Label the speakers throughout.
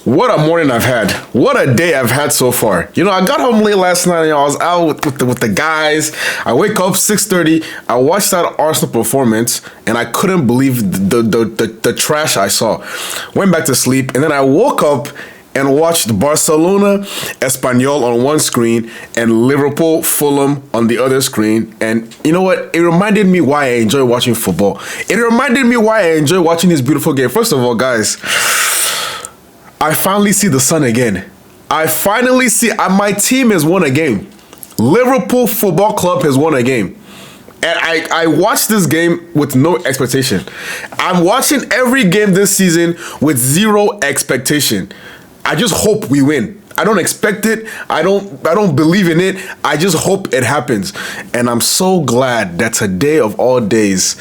Speaker 1: What a morning I've had. What a day I've had so far. I got home late last night. I was out with the guys. I wake up 6:30. I watched that Arsenal performance, and I couldn't believe the trash I saw. Went back to sleep, and then I woke up and watched Barcelona, Espanyol on one screen, and Liverpool, Fulham on the other screen. And you know what? It reminded me why I enjoy watching football. It reminded me why I enjoy watching this beautiful game. First of all, guys, I finally see the sun again. I finally see my team has won a game. Liverpool Football Club has won a game. And I watched this game with no expectation. I'm watching every game this season with zero expectation. I just hope we win. I don't expect it. I don't believe in it. I just hope it happens. And I'm so glad that today of all days,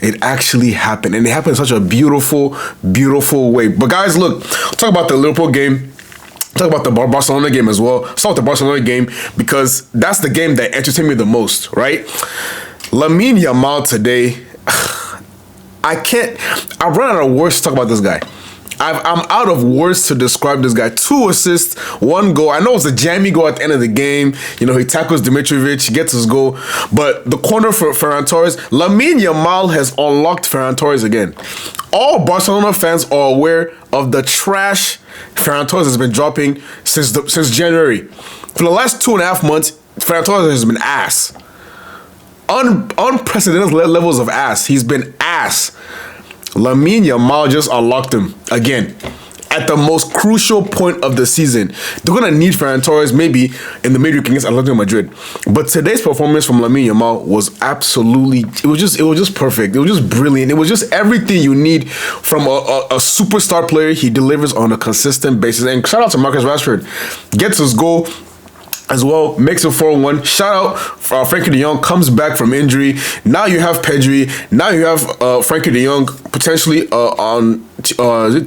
Speaker 1: it actually happened. And it happened in such a beautiful, beautiful way. But guys, look, talk about the Liverpool game. Talk about the Barcelona game as well. Start with the Barcelona game because that's the game that entertained me the most, right? Lamine Yamal today, I run out of words to talk about this guy. I'm out of words to describe this guy. 2 assists, 1 goal. I know it's a jammy goal at the end of the game. He tackles Dimitrovic, gets his goal. But the corner for Ferran Torres, Lamine Yamal has unlocked Ferran Torres again. All Barcelona fans are aware of the trash Ferran Torres has been dropping since January. For the last 2.5 months, Ferran Torres has been ass. Unprecedented levels of ass. He's been ass. Lamine Yamal just unlocked him again at the most crucial point of the season. They're gonna need Ferran Torres maybe in the midweek against Atletico Madrid, but today's performance from Lamine Yamal was absolutely. It was just perfect. It was just brilliant. It was just everything you need from a superstar player. He delivers on a consistent basis. And shout out to Marcus Rashford, gets his goal as well, makes it 4-1. Shout out Frankie de Jong, comes back from injury. Now you have Pedri. Now you have Frankie de Jong potentially on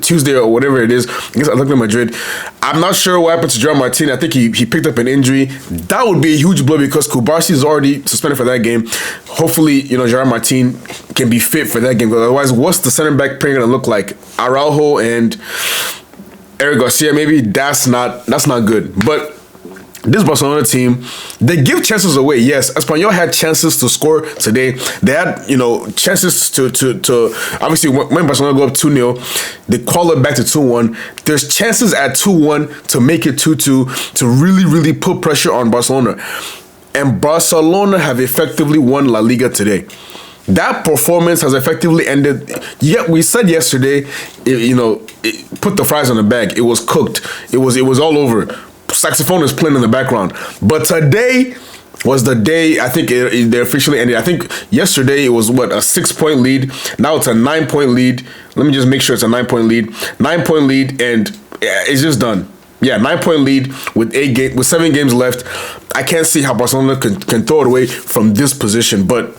Speaker 1: Tuesday or whatever it is against Atletico Madrid. I'm not sure what happened to Gerard Martin. I think he picked up an injury. That would be a huge blow because Kubarsi is already suspended for that game. Hopefully, Gerard Martin can be fit for that game. Otherwise, what's the center back pairing going to look like? Araujo and Eric Garcia, maybe that's not good. But this Barcelona team, they give chances away. Yes, Espanyol had chances to score today. They had, chances to obviously when Barcelona go up 2-0, they call it back to 2-1. There's chances at 2-1 to make it 2-2 to really, really put pressure on Barcelona. And Barcelona have effectively won La Liga today. That performance has effectively ended. Yet we said yesterday, put the fries on the bag. It was cooked. It was all over. Saxophone is playing in the background. But today was the day, I think they officially ended. I think yesterday it was, a 6-point lead. Now it's a 9-point lead. Let me just make sure it's a 9-point lead. 9-point lead, and it's just done. Yeah, 9-point lead with 7 games left. I can't see how Barcelona can throw it away from this position, but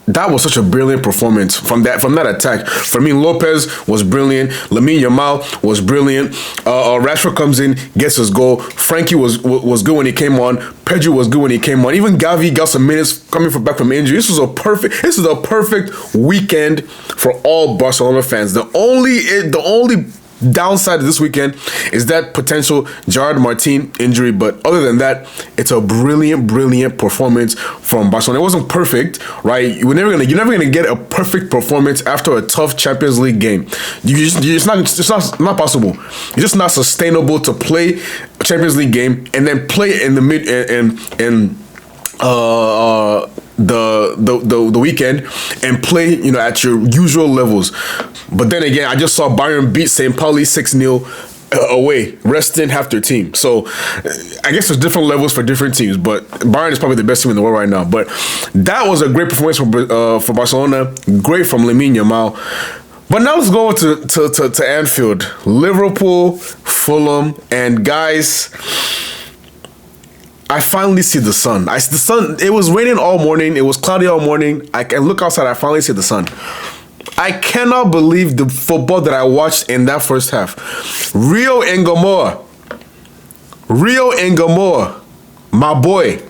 Speaker 1: that was such a brilliant performance from that attack. Fermin Lopez was brilliant. Lamine Yamal was brilliant. Rashford comes in, gets his goal. Frankie was good when he came on. Pedri was good when he came on. Even Gavi got some minutes coming back from injury. This is a perfect weekend for all Barcelona fans. The only downside of this weekend is that potential Gerard Martin injury, but other than that, it's a brilliant performance from Barcelona. It wasn't perfect, right? You're never gonna get a perfect performance after a tough Champions League game. It's not possible. It's just not sustainable to play a Champions League game and then play in the mid and the weekend and play at your usual levels. But then again, I just saw Bayern beat St. Pauli 6-0 away, resting half their team. So I guess there's different levels for different teams, but Bayern is probably the best team in the world right now. But that was a great performance for Barcelona. Great from Lamine Yamal. But now let's go to Anfield. Liverpool, Fulham, and guys, I finally see the sun. It was raining all morning. It was cloudy all morning. I can look outside. I finally see the sun. I cannot believe the football that I watched in that first half. Rio Ngumoha, my boy.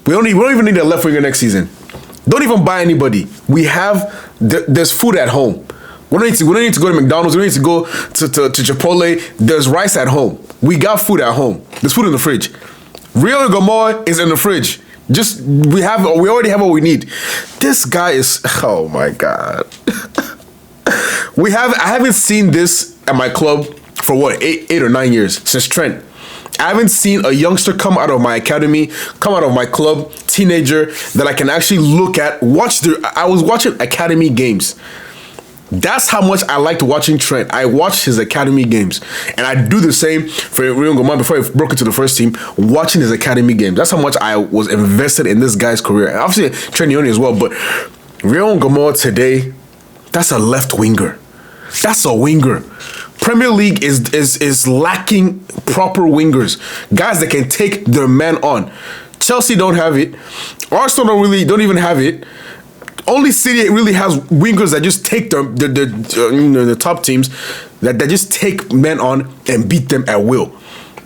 Speaker 1: We don't even need a left winger next season. Don't even buy anybody. There's food at home. We don't need to go to McDonald's. We don't need to go to Chipotle. There's rice at home. We got food at home. There's food in the fridge. Real Ngumoha is in the fridge. We already have what we need. This guy is, oh my God. I haven't seen this at my club for what, eight or 9 years, since Trent. I haven't seen a youngster come out of my academy, come out of my club, teenager, that I can actually look at, I was watching academy games. That's how much I liked watching Trent. I watched his academy games. And I do the same for Real Ngumoha before he broke into the first team, watching his academy games. That's how much I was invested in this guy's career. And obviously, Trent Yoni as well, but Real Ngumoha today, that's a left winger. That's a winger. Premier League is lacking proper wingers. Guys that can take their man on. Chelsea don't have it. Arsenal don't even have it. Only City really has wingers that just take the top teams that just take men on and beat them at will.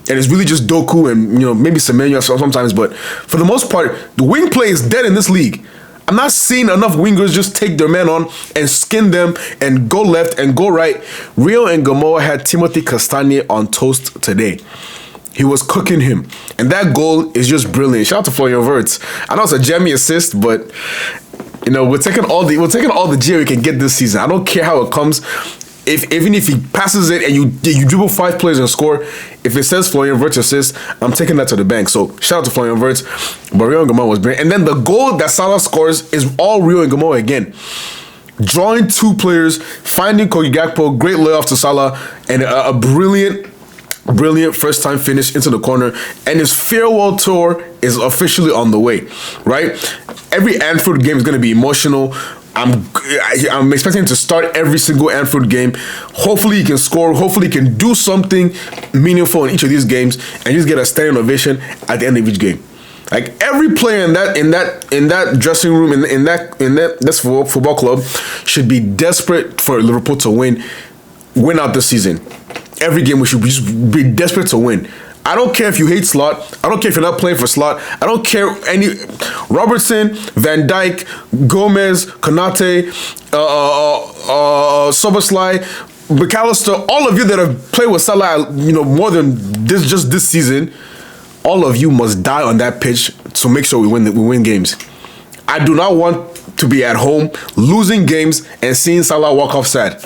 Speaker 1: And it's really just Doku and maybe Semenyo sometimes, but for the most part, the wing play is dead in this league. I'm not seeing enough wingers just take their men on and skin them and go left and go right. Real Ngumoha had Timothy Castagne on toast today. He was cooking him. And that goal is just brilliant. Shout out to Florian Wirtz. I know it's a jammy assist, but we're taking all the G we can get this season. I don't care how it comes. Even if he passes it and you dribble 5 players and score, if it says Florian Wirtz assist, I'm taking that to the bank. So shout out to Florian Wirtz. But Real Ngumoha was brilliant. And then the goal that Salah scores is all Real Ngumoha again. Drawing 2 players, finding Kogi Gakpo, great layoff to Salah, and a brilliant first time finish into the corner. And his farewell tour is officially on the way, right? Every Anfield game is going to be emotional. I'm expecting him to start every single Anfield game. Hopefully he can score. Hopefully he can do something meaningful in each of these games and just get a standing ovation at the end of each game. Like every player in that dressing room in this football club should be desperate for Liverpool to win out this season. Every game we should just be desperate to win. I don't care if you hate Slot. I don't care if you're not playing for Slot. I don't care any Robertson, Van Dijk, Gomez, Konate, Soboslai, McAllister, all of you that have played with Salah, more than this season, all of you must die on that pitch to make sure we win games. I do not want to be at home losing games and seeing Salah walk off sad.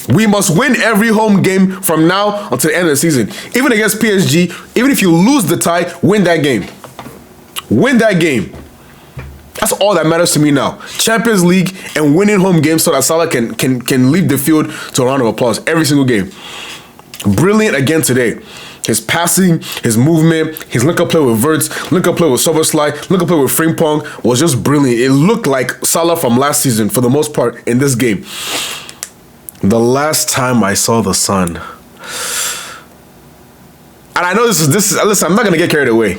Speaker 1: We must win every home game from now until the end of the season. Even against PSG, even if you lose the tie, win that game. Win that game. That's all that matters to me now. Champions League and winning home games so that Salah can leave the field to a round of applause every single game. Brilliant again today. His passing, his movement, his link-up play with Wirtz, link-up play with Soboslai, link-up play with Frimpong was just brilliant. It looked like Salah from last season for the most part in this game. The last time I saw the sun, and I know this is listen, I'm not gonna get carried away.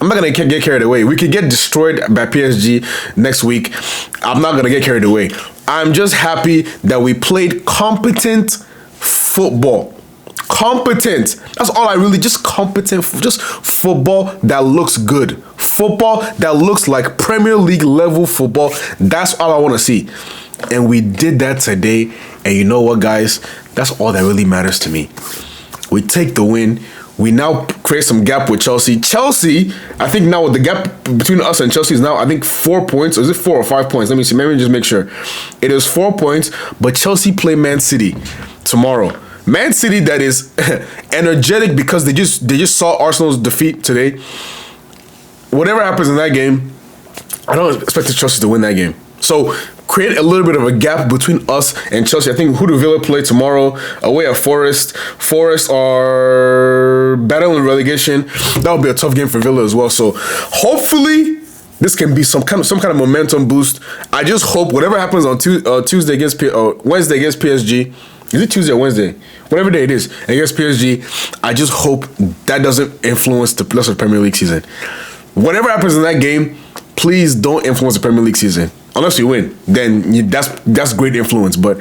Speaker 1: We could get destroyed by PSG next week. I'm not gonna get carried away. I'm just happy that we played competent football. Competent. That's all I really, just competent, just football that looks good. Football that looks like Premier League level football. That's all I want to see. And we did that today. And you know what, guys? That's all that really matters to me. We take the win. We now create some gap with Chelsea. Chelsea, I think now the gap between us and Chelsea is now, I think 4 points. Or is it 4 or 5 points? Let me see. Maybe just make sure. It is 4 points. But Chelsea play Man City tomorrow. Man City that is energetic because they just saw Arsenal's defeat today. Whatever happens in that game, I don't expect Chelsea to win that game. So create a little bit of a gap between us and Chelsea. I think who do Villa play tomorrow? Away at Forest. Forest are battling relegation. That would be a tough game for Villa as well. So hopefully this can be some kind of momentum boost. I just hope whatever happens on Wednesday against PSG. Is it Tuesday or Wednesday? Whatever day it is, against PSG, I just hope that doesn't influence the rest of the Premier League season. Whatever happens in that game, please don't influence the Premier League season. Unless you win, then that's great influence. But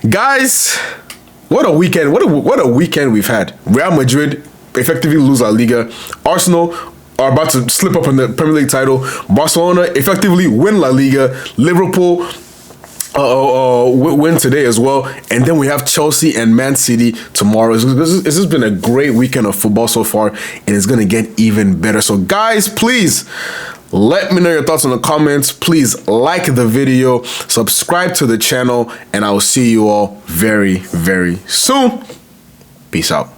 Speaker 1: guys, what a weekend! What a weekend we've had. Real Madrid effectively lose La Liga. Arsenal are about to slip up in the Premier League title. Barcelona effectively win La Liga. Liverpool win today as well, and then we have Chelsea and Man City tomorrow. This has been a great weekend of football so far, and it's gonna get even better. So guys, please let me know your thoughts in the comments. Please like the video, subscribe to the channel, and I will see you all very, very soon. Peace out.